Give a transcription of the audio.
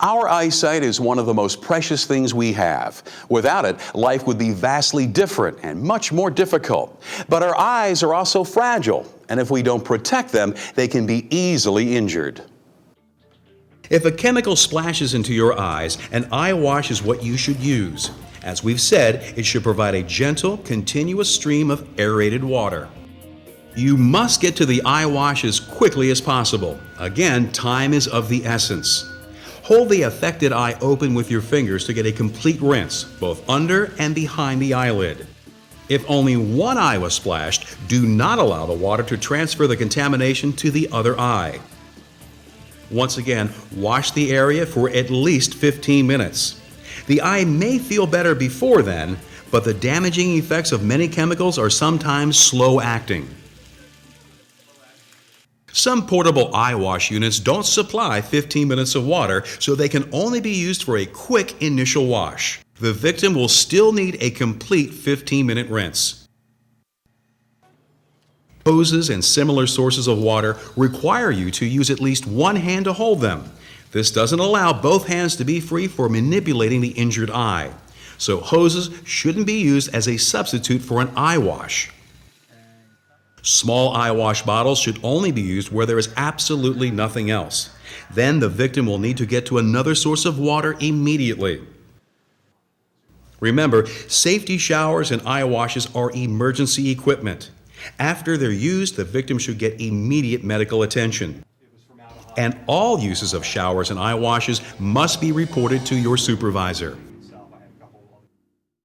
Our eyesight is one of the most precious things we have. Without it, life would be vastly different and much more difficult. But our eyes are also fragile, and if we don't protect them, they can be easily injured. If a chemical splashes into your eyes, an eye wash is what you should use. As we've said, it should provide a gentle, continuous stream of aerated water. You must get to the eye wash as quickly as possible. Again, time is of the essence. Hold the affected eye open with your fingers to get a complete rinse, both under and behind the eyelid. If only one eye was splashed, do not allow the water to transfer the contamination to the other eye. Once again, wash the area for at least 15 minutes. The eye may feel better before then, but the damaging effects of many chemicals are sometimes slow-acting. Some portable eye wash units don't supply 15 minutes of water, so they can only be used for a quick initial wash. The victim will still need a complete 15-minute rinse. Hoses and similar sources of water require you to use at least one hand to hold them. This doesn't allow both hands to be free for manipulating the injured eye. So hoses shouldn't be used as a substitute for an eye wash. Small eye wash bottles should only be used where there is absolutely nothing else. Then the victim will need to get to another source of water immediately. Remember, safety showers and eye washes are emergency equipment. After they're used, the victim should get immediate medical attention. And all uses of showers and eye washes must be reported to your supervisor.